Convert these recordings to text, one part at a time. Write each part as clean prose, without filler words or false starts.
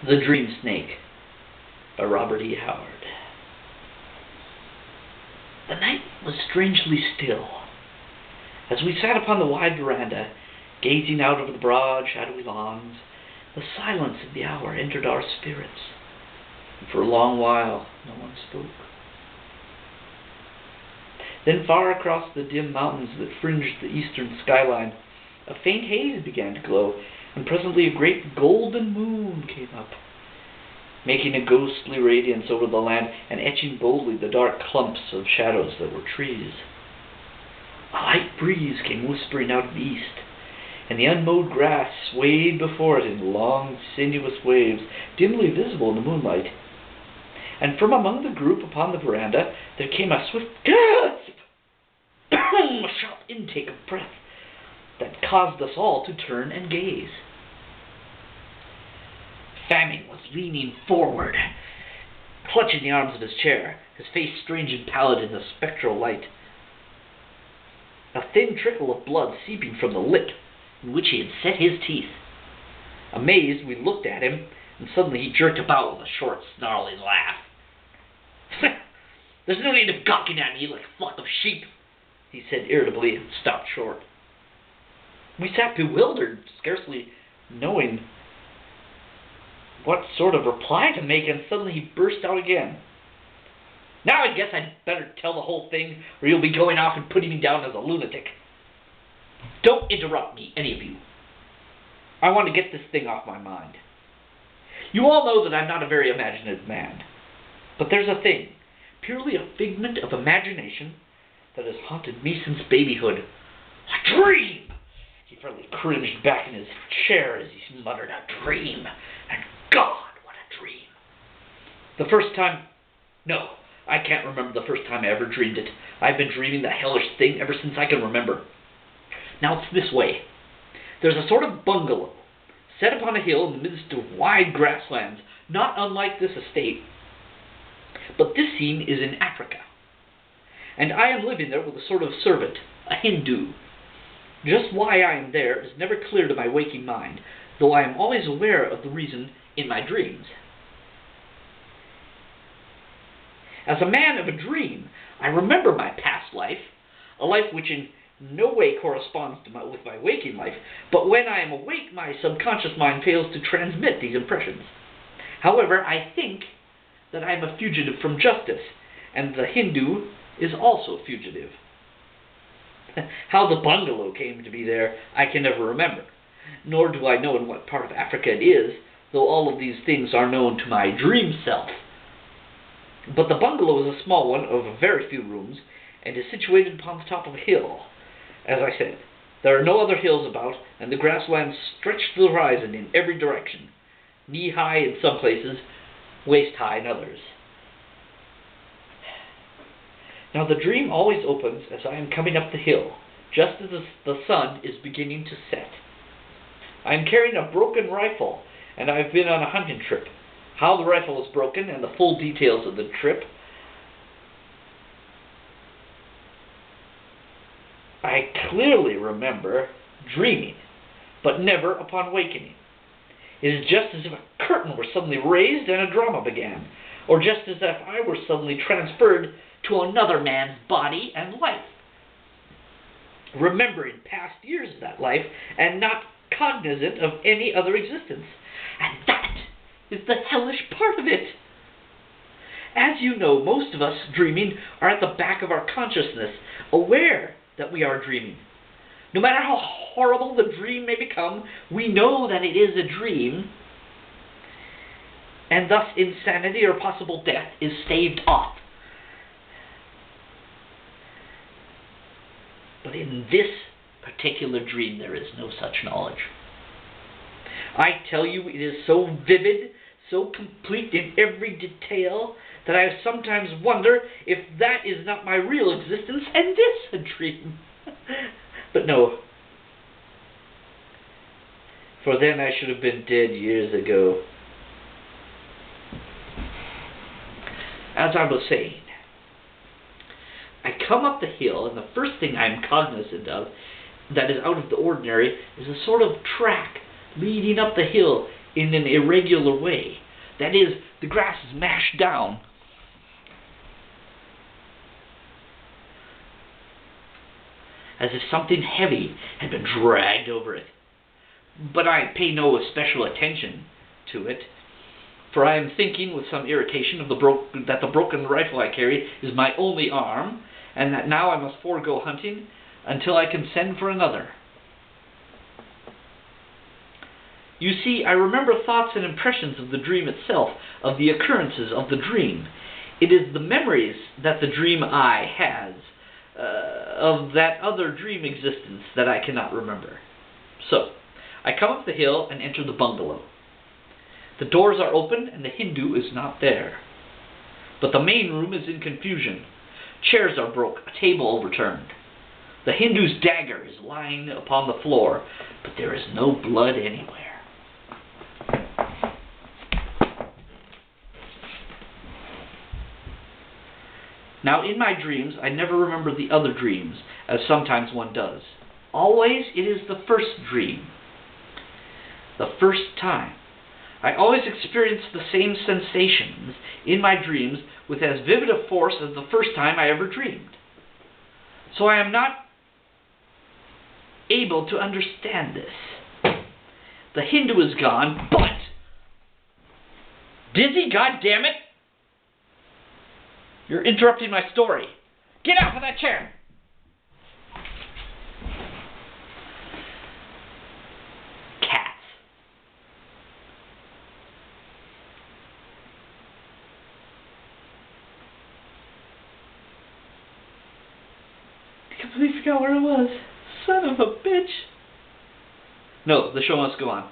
The Dream Snake by Robert E. Howard. The night was strangely still. As we sat upon the wide veranda, gazing out over the broad, shadowy lawns, the silence of the hour entered our spirits, and for a long while no one spoke. Then far across the dim mountains that fringed the eastern skyline, a faint haze began to glow, and presently a great golden moon came up, making a ghostly radiance over the land and etching boldly the dark clumps of shadows that were trees. A light breeze came whispering out of the east, and the unmowed grass swayed before it in long, sinuous waves, dimly visible in the moonlight. And from among the group upon the veranda there came a swift gasp, a sharp intake of breath that caused us all to turn and gaze. Famine was leaning forward, clutching the arms of his chair, his face strange and pallid in the spectral light. A thin trickle of blood seeping from the lip in which he had set his teeth. Amazed, we looked at him, and suddenly he jerked about with a short, snarling laugh. "There's no need of gawking at me like a flock of sheep," he said irritably, and stopped short. We sat bewildered, scarcely knowing what sort of reply to make, and suddenly he burst out again. "Now I guess I'd better tell the whole thing, or you'll be going off and putting me down as a lunatic. Don't interrupt me, any of you. I want to get this thing off my mind. You all know that I'm not a very imaginative man, but there's a thing, purely a figment of imagination, that has haunted me since babyhood. A dream!" He fairly cringed back in his chair as he muttered, "A dream! And God, what a dream! The first time... No, I can't remember the first time I ever dreamed it. I've been dreaming that hellish thing ever since I can remember. Now it's this way. There's a sort of bungalow, set upon a hill in the midst of wide grasslands, not unlike this estate. But this scene is in Africa, and I am living there with a sort of servant, a Hindu. Just why I am there is never clear to my waking mind, though I am always aware of the reason in my dreams. As a man of a dream, I remember my past life, a life which in no way corresponds with my waking life, but when I am awake, my subconscious mind fails to transmit these impressions. However, I think that I am a fugitive from justice, and the Hindu is also a fugitive. How the bungalow came to be there, I can never remember, nor do I know in what part of Africa it is, though all of these things are known to my dream self. But the bungalow is a small one of very few rooms, and is situated upon the top of a hill. As I said, there are no other hills about, and the grasslands stretch to the horizon in every direction, knee-high in some places, waist-high in others. Now the dream always opens as I am coming up the hill, just as the sun is beginning to set. I am carrying a broken rifle, and I have been on a hunting trip. How the rifle is broken, and the full details of the trip, I clearly remember dreaming, but never upon wakening. It is just as if a curtain were suddenly raised and a drama began, or just as if I were suddenly transferred to another man's body and life, remembering past years of that life and not cognizant of any other existence. And that is the hellish part of it. As you know, most of us dreaming are at the back of our consciousness, aware that we are dreaming. No matter how horrible the dream may become, we know that it is a dream, and thus insanity or possible death is staved off. But in this particular dream, there is no such knowledge. I tell you, it is so vivid, so complete in every detail, that I sometimes wonder if that is not my real existence, and this a dream. But no, for then I should have been dead years ago. As I was saying, I come up the hill, and the first thing I am cognizant of that is out of the ordinary is a sort of track leading up the hill in an irregular way. That is, the grass is mashed down. As if something heavy had been dragged over it. But I pay no especial attention to it, for I am thinking with some irritation of that the broken rifle I carry is my only arm, and that now I must forego hunting until I can send for another. You see, I remember thoughts and impressions of the dream itself, of the occurrences of the dream. It is the memories that the dream eye has of that other dream existence that I cannot remember. So, I come up the hill and enter the bungalow. The doors are open and the Hindu is not there. But the main room is in confusion. Chairs are broke, a table overturned. The Hindu's dagger is lying upon the floor, but there is no blood anywhere. Now, in my dreams, I never remember the other dreams, as sometimes one does. Always it is the first dream. The first time. I always experience the same sensations in my dreams with as vivid a force as the first time I ever dreamed. So I am not able to understand this. The Hindu is gone, but... Dizzy, goddammit! You're interrupting my story. Get off of that chair! Cats. I completely forgot where I was. Son of a bitch. No, the show must go on.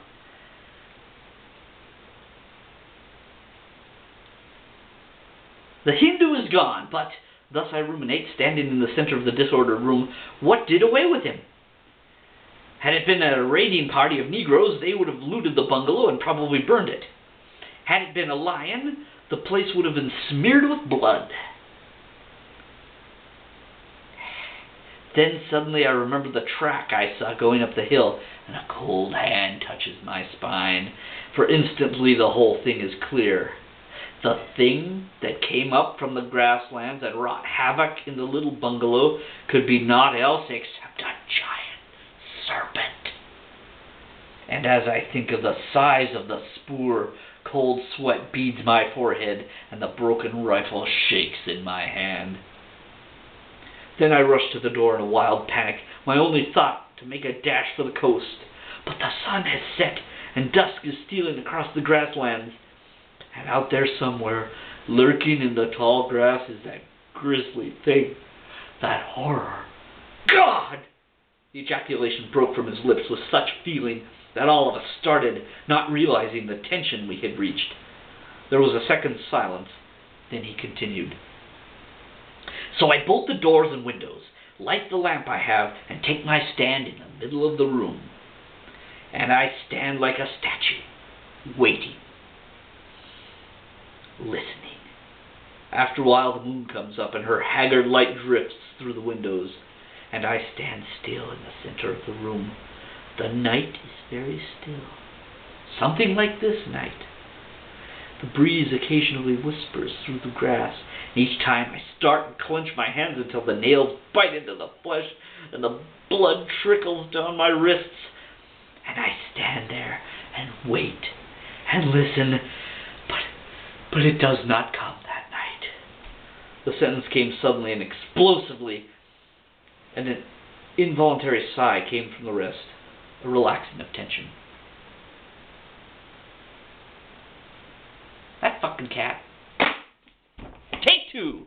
The Hindu is gone, but, thus I ruminate, standing in the center of the disordered room, what did away with him? Had it been a raiding party of Negroes, they would have looted the bungalow and probably burned it. Had it been a lion, the place would have been smeared with blood. Then suddenly I remember the track I saw going up the hill, and a cold hand touches my spine, for instantly the whole thing is clear. The thing that came up from the grasslands and wrought havoc in the little bungalow could be naught else except a giant serpent. And as I think of the size of the spoor, cold sweat beads my forehead, and the broken rifle shakes in my hand. Then I rush to the door in a wild panic, my only thought to make a dash for the coast. But the sun has set, and dusk is stealing across the grasslands. And out there somewhere, lurking in the tall grass, is that grisly thing, that horror. God! The ejaculation broke from his lips with such feeling that all of us started, not realizing the tension we had reached. There was a second's silence, then he continued. So I bolt the doors and windows, light the lamp I have, and take my stand in the middle of the room. And I stand like a statue, waiting. Listening. After a while the moon comes up and her haggard light drifts through the windows, and I stand still in the center of the room. The night is very still. Something like this night. The breeze occasionally whispers through the grass, and each time I start and clench my hands until the nails bite into the flesh and the blood trickles down my wrists. And I stand there and wait and listen, but it does not come that night. The sentence came suddenly and explosively, and an involuntary sigh came from the rest, a relaxing of tension. That fucking cat. Take two!